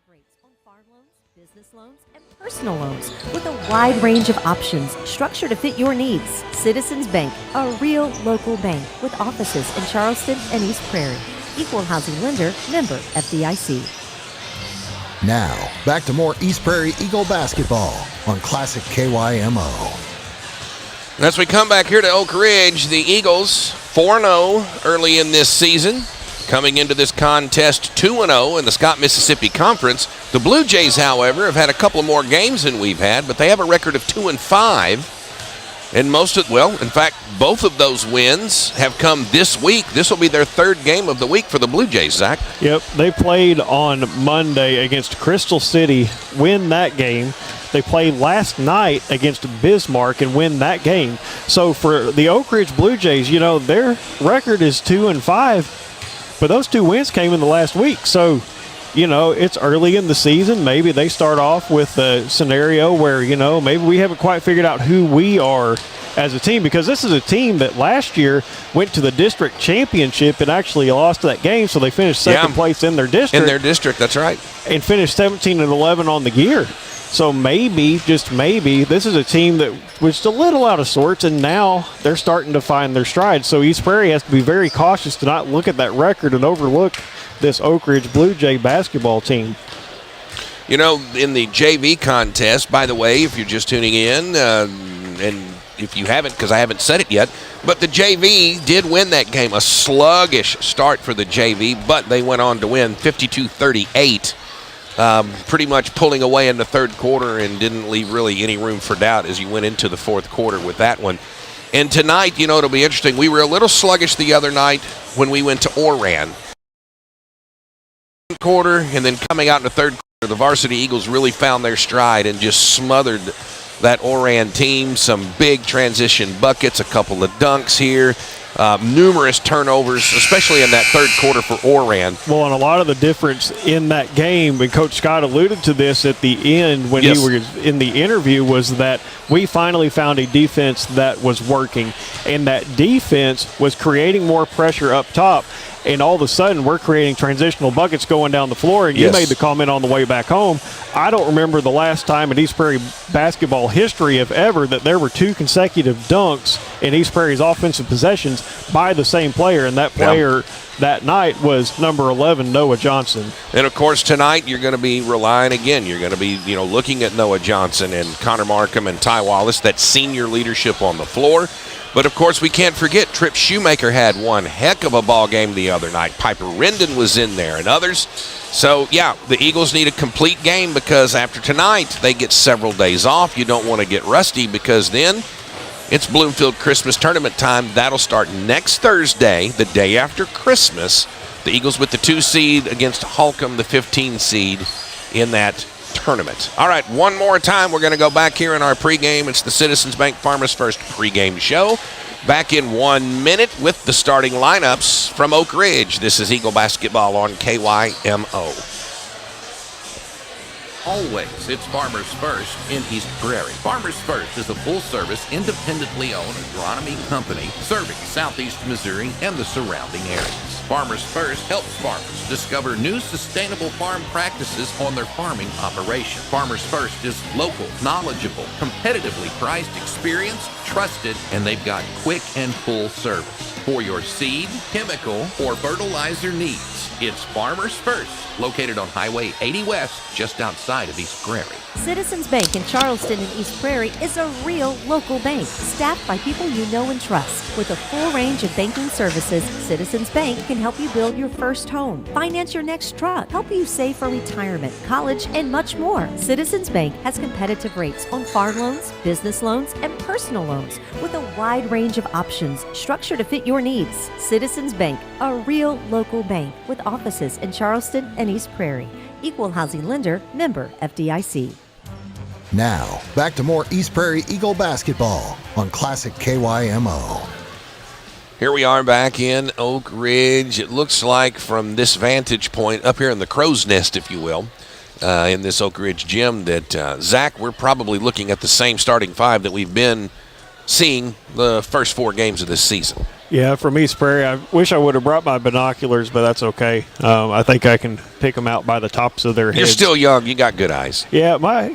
rates on farm loans, business loans, and personal loans with a wide range of options structured to fit your needs. Citizens Bank, a real local bank with offices in Charleston and East Prairie. Equal housing lender, member FDIC. Now, back to more East Prairie Eagle basketball on Classic KYMO. As we come back here to Oak Ridge, the Eagles 4-0 early in this season. Coming into this contest 2-0 in the Scott Mississippi Conference. The Blue Jays, however, have had a couple more games than we've had, but they have a record of 2-5. And in fact, both of those wins have come this week. This will be their third game of the week for the Blue Jays, Zach. Yep, they played on Monday against Crystal City, win that game. They played last night against Bismarck and win that game. So for the Oak Ridge Blue Jays, their record is 2-5. But those two wins came in the last week. So, it's early in the season. Maybe they start off with a scenario where, maybe we haven't quite figured out who we are as a team, because this is a team that last year went to the district championship and actually lost that game. So they finished second place in their district. In their district, that's right. And finished 17-11 on the year. So maybe, just maybe, this is a team that was just a little out of sorts, and now they're starting to find their stride. So East Prairie has to be very cautious to not look at that record and overlook this Oak Ridge Blue Jay basketball team. In the JV contest, by the way, if you're just tuning in, and if you haven't, because I haven't said it yet, but the JV did win that game. A sluggish start for the JV, but they went on to win 52-38. Pretty much pulling away in the third quarter and didn't leave really any room for doubt as you went into the fourth quarter with that one. And tonight, it'll be interesting. We were a little sluggish the other night when we went to Oran. Quarter, and then coming out in the third quarter, the Varsity Eagles really found their stride and just smothered that Oran team. Some big transition buckets, a couple of dunks here. Numerous turnovers, especially in that third quarter for Oran. Well, and a lot of the difference in that game, and Coach Scott alluded to this at the end when he was in the interview, was that we finally found a defense that was working, and that defense was creating more pressure up top. And all of a sudden, we're creating transitional buckets going down the floor. And you made the comment on the way back home. I don't remember the last time in East Prairie basketball history, if ever, that there were two consecutive dunks in East Prairie's offensive possessions by the same player. And that player that night was number 11, Noah Johnson. And, of course, tonight you're going to be relying again. You're going to be, looking at Noah Johnson and Connor Markham and Ty Wallace, that senior leadership on the floor. But, of course, we can't forget Tripp Shoemaker had one heck of a ball game the other night. Piper Rendon was in there and others. So, the Eagles need a complete game because after tonight they get several days off. You don't want to get rusty because then it's Bloomfield Christmas tournament time. That'll start next Thursday, the day after Christmas. The Eagles with the 2 seed against Holcomb, the 15 seed in that tournament. All right, one more time. We're going to go back here in our pregame. It's the Citizens Bank Farmers First pregame show. Back in 1 minute with the starting lineups from Oak Ridge. This is Eagle basketball on KYMO. Always, it's Farmers First in East Prairie. Farmers First is a full-service, independently owned agronomy company serving southeast Missouri and the surrounding areas. Farmers First helps farmers discover new sustainable farm practices on their farming operation. Farmers First is local, knowledgeable, competitively priced, experienced, trusted, and they've got quick and full service. For your seed, chemical, or fertilizer needs, it's Farmers First, located on Highway 80 West, just outside of East Prairie. Citizens Bank in Charleston and East Prairie is a real local bank staffed by people you know and trust. With a full range of banking services, Citizens Bank can help you build your first home, finance your next truck, help you save for retirement, college, and much more. Citizens Bank has competitive rates on farm loans, business loans, and personal loans with a wide range of options structured to fit your needs. Citizens Bank, a real local bank with offices in Charleston and East Prairie. Equal housing lender, member FDIC. Now, back to more East Prairie Eagle basketball on Classic KYMO. Here we are back in Oak Ridge. It looks like from this vantage point up here in the crow's nest, if you will, in this Oak Ridge gym that, Zach, we're probably looking at the same starting five that we've been seeing the first 4 games of this season. Yeah, from East Prairie, I wish I would have brought my binoculars, but that's okay. I think I can pick them out by the tops of their heads. You're still young. You got good eyes. Yeah, my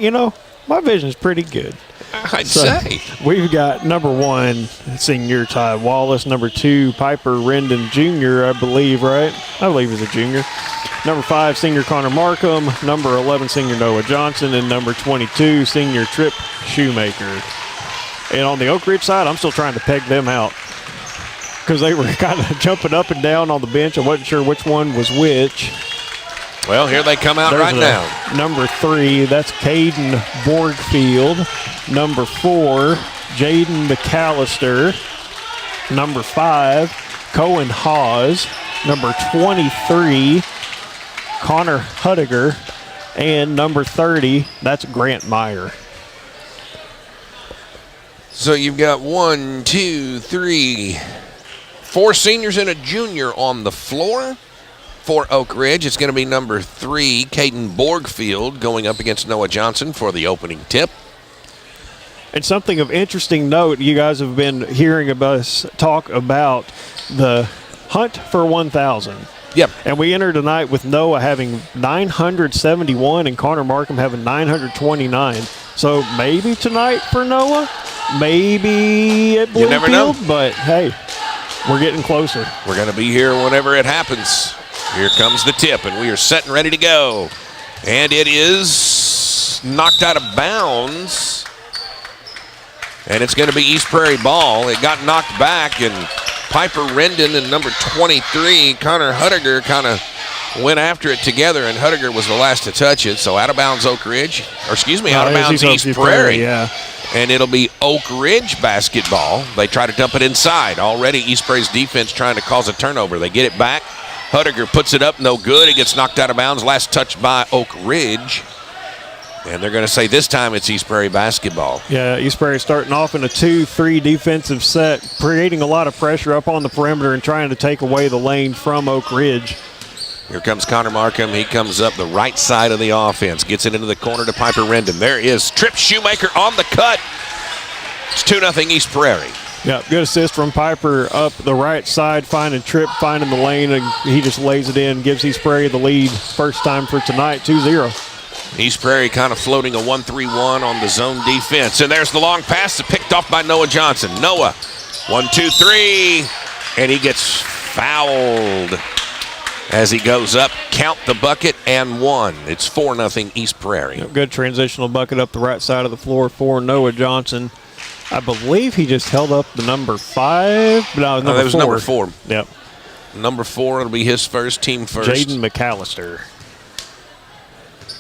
vision's pretty good. I'd say. We've got number 1, senior Ty Wallace. Number 2, Piper Rendon Jr., I believe, right? I believe he's a junior. Number 5, senior Connor Markham. Number 11, senior Noah Johnson. And number 22, senior Trip Shoemaker. And on the Oak Ridge side, I'm still trying to peg them out because they were kind of jumping up and down on the bench. I wasn't sure which one was which. Well, here they come out right now. Number 3, that's Caden Borgfield. Number 4, Jaden McAllister. Number 5, Cohen Hawes. Number 23, Connor Hudiger. And number 30, that's Grant Meyer. So you've got 1, 2, 3, 4 seniors and a junior on the floor. For Oak Ridge, it's going to be number 3, Caden Borgfield, going up against Noah Johnson for the opening tip. And something of interesting note, you guys have been hearing us talk about the hunt for 1,000. Yep. And we entered tonight with Noah having 971 and Connor Markham having 929. So maybe tonight for Noah, maybe at Bloomfield. You never know. But, hey, we're getting closer. We're going to be here whenever it happens. Here comes the tip, and we are set and ready to go. And it is knocked out of bounds. And it's going to be East Prairie ball. It got knocked back, and Piper Rendon and number 23, Connor Hudiger, kind of went after it together, and Hudiger was the last to touch it. So out of bounds Oak Ridge, or excuse me, out of bounds East Prairie. Yeah. And it'll be Oak Ridge basketball. They try to dump it inside. Already East Prairie's defense trying to cause a turnover. They get it back. Hudiger puts it up, no good. It gets knocked out of bounds. Last touch by Oak Ridge. And they're going to say this time it's East Prairie basketball. Yeah, East Prairie starting off in a 2-3 defensive set, creating a lot of pressure up on the perimeter and trying to take away the lane from Oak Ridge. Here comes Connor Markham. He comes up the right side of the offense. Gets it into the corner to Piper Rendon. There is Trip Shoemaker on the cut. It's 2-0 East Prairie. Yeah, good assist from Piper up the right side, finding Tripp, finding the lane, and he just lays it in, gives East Prairie the lead. First time for tonight, 2-0. East Prairie kind of floating a 1-3-1 on the zone defense. And there's the long pass picked off by Noah Johnson. Noah, 1, 2, 3, and he gets fouled as he goes up. Count the bucket and 1. It's 4-0 East Prairie. Yep, good transitional bucket up the right side of the floor for Noah Johnson. I believe he just held up the number 5. No, that was 4. number 4. Yep. Number 4 will be his first, team first. Jaden McAllister.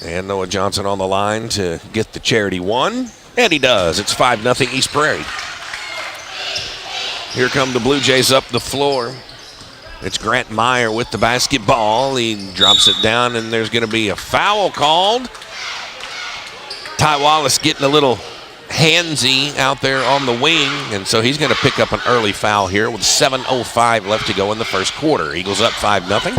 And Noah Johnson on the line to get the charity 1. And he does. It's 5-0 East Prairie. Here come the Blue Jays up the floor. It's Grant Meyer with the basketball. He drops it down, and there's going to be a foul called. Ty Wallace getting a little handsy out there on the wing, and so he's going to pick up an early foul here with 7:05 left to go in the first quarter. Eagles up 5-0.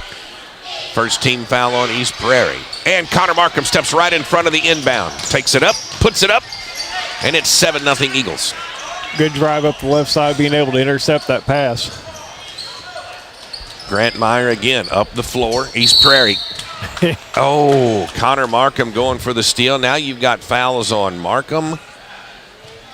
First team foul on East Prairie. And Connor Markham steps right in front of the inbound. Takes it up, puts it up, and it's 7-0 Eagles. Good drive up the left side, being able to intercept that pass. Grant Meyer again up the floor. East Prairie. Oh, Connor Markham going for the steal. Now you've got fouls on Markham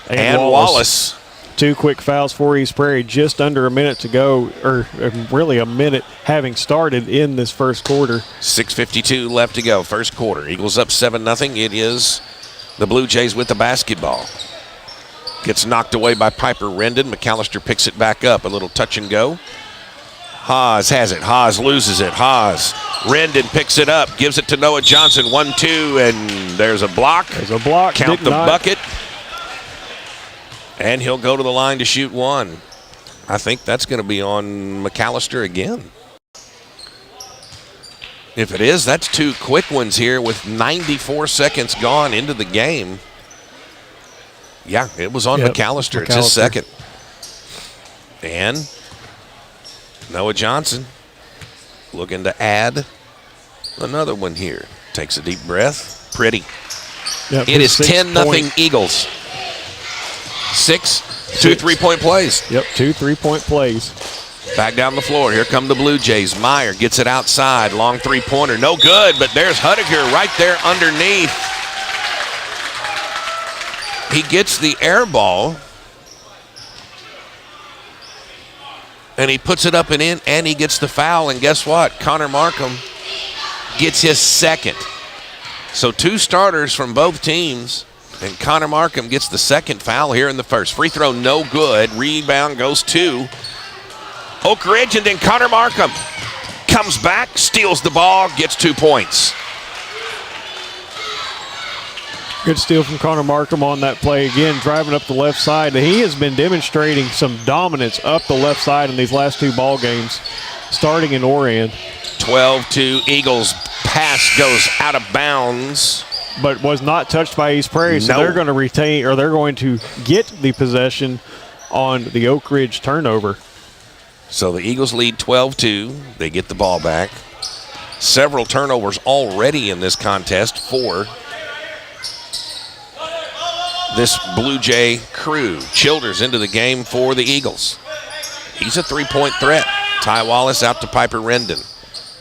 and Wallace. 2 quick fouls for East Prairie, just under a minute to go, or really a minute having started in this first quarter. 6:52 left to go, first quarter. Eagles up 7-0. It is the Blue Jays with the basketball. Gets knocked away by Piper Rendon. McAllister picks it back up. A little touch and go. Haas has it. Haas loses it. Haas. Rendon picks it up. Gives it to Noah Johnson. 1-2, and there's a block. There's a block. Count the bucket. And he'll go to the line to shoot 1. I think that's going to be on McAllister again. If it is, that's 2 quick ones here with 94 seconds gone into the game. Yeah, it was on McAllister. It's his second. And Noah Johnson looking to add another one here. Takes a deep breath. Pretty. Yep, it is 10-0 Eagles. 2 3-point plays. Yep, 2 3-point plays. Back down the floor. Here come the Blue Jays. Meyer gets it outside. Long three-pointer. No good, but there's Hudiger right there underneath. He gets the air ball. And he puts it up and in, and he gets the foul. And guess what? Connor Markham gets his second. So 2 starters from both teams, and Connor Markham gets the second foul here in the first. Free throw no good. Rebound goes to Oak Ridge, and then Connor Markham comes back, steals the ball, gets 2 points. Good steal from Connor Markham on that play. Again, driving up the left side. He has been demonstrating some dominance up the left side in these last 2 ball games, starting in Orion. 12-2 Eagles. Pass goes out of bounds. But was not touched by East Prairie, so No. they're going to retain, or they're going to get the possession on the Oak Ridge turnover. So the Eagles lead 12-2. They get the ball back. Several turnovers already in this contest for this Blue Jay crew. Childers into the game for the Eagles. He's a 3-point threat. Ty Wallace out to Piper Rendon.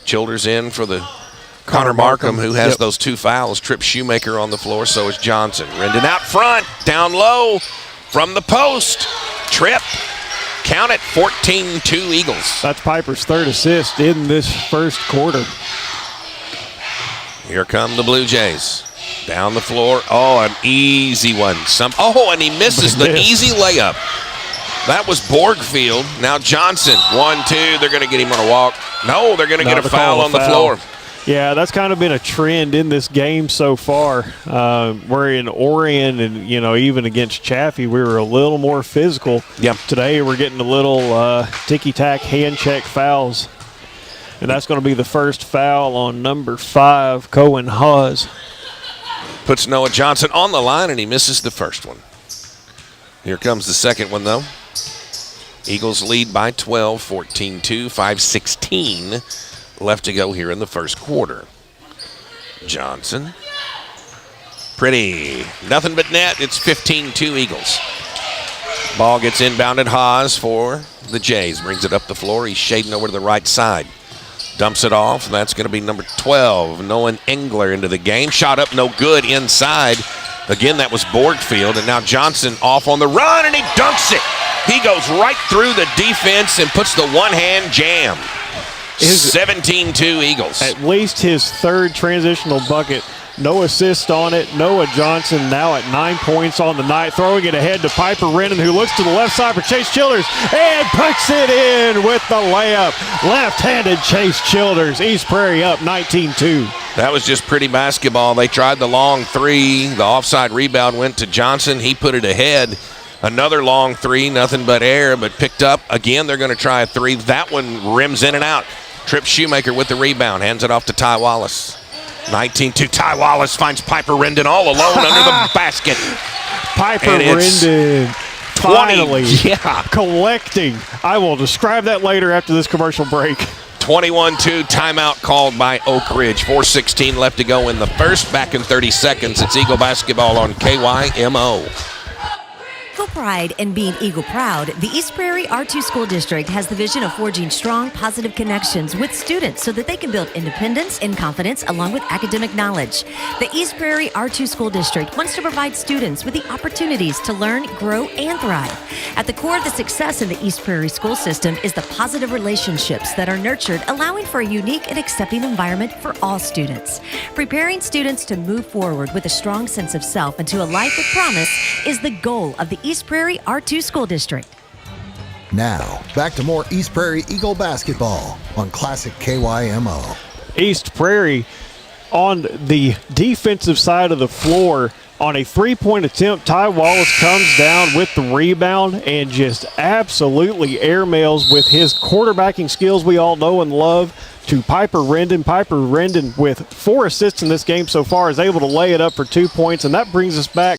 Childers in for the Connor Markham, who has those 2 fouls. Trip Shoemaker on the floor, so is Johnson. Rendon out front, down low, from the post. Trip, count it, 14-2 Eagles. That's Piper's 3rd assist in this first quarter. Here come the Blue Jays. Down the floor. Oh, an easy one. And he misses the easy layup. That was Borgfield. Now Johnson. 1-2. They're going to get him on a walk. No, they're going to get a foul on the floor. Yeah, that's kind of been a trend in this game so far. We're in Orion, and even against Chaffee, we were a little more physical. Yep. Today we're getting a little ticky-tack hand check fouls, and that's going to be the first foul on number 5, Cohen Hawes. Puts Noah Johnson on the line, and he misses the first one. Here comes the second one, though. Eagles lead by 12, 14-2, 5:16 left to go here in the first quarter. Johnson. Pretty. Nothing but net. It's 15-2 Eagles. Ball gets inbounded. Haas for the Jays. Brings it up the floor. He's shading over to the right side. Dumps it off. That's going to be number 12, Nolan Engler into the game. Shot up, no good inside. Again, that was Borgfield. And now Johnson off on the run, and he dunks it. He goes right through the defense and puts the one-hand jam. 17-2 Eagles. At least his 3rd transitional bucket. No assist on it. Noah Johnson now at 9 points on the night, throwing it ahead to Piper Rendon, who looks to the left side for Chase Childers and puts it in with the layup. Left-handed Chase Childers. East Prairie up 19-2. That was just pretty basketball. They tried the long 3. The offside rebound went to Johnson. He put it ahead. Another long 3, nothing but air, but picked up. Again, they're going to try a 3. That one rims in and out. Trip Shoemaker with the rebound. Hands it off to Ty Wallace. 19-2. Ty Wallace finds Piper Rendon all alone under the basket. Piper Rendon finally yeah. collecting. I will describe that later after this commercial break. 21-2 timeout called by Oak Ridge. 4:16 left to go in the first. Back in 30 seconds. It's Eagle basketball on KYMO. Feel pride in being Eagle proud. The East Prairie R2 School District has the vision of forging strong, positive connections with students so that they can build independence and confidence along with academic knowledge. The East Prairie R2 School District wants to provide students with the opportunities to learn, grow, and thrive. At the core of the success in the East Prairie school system is the positive relationships that are nurtured, allowing for a unique and accepting environment for all students. Preparing students to move forward with a strong sense of self and to a life with promise is the goal of the East Prairie R2 School District. Now, back to more East Prairie Eagle basketball on Classic KYMO. East Prairie on the defensive side of the floor on a 3-point attempt. Ty Wallace comes down with the rebound and just absolutely airmails with his quarterbacking skills we all know and love to Piper Rendon. Piper Rendon with 4 assists in this game so far is able to lay it up for 2 points, and that brings us back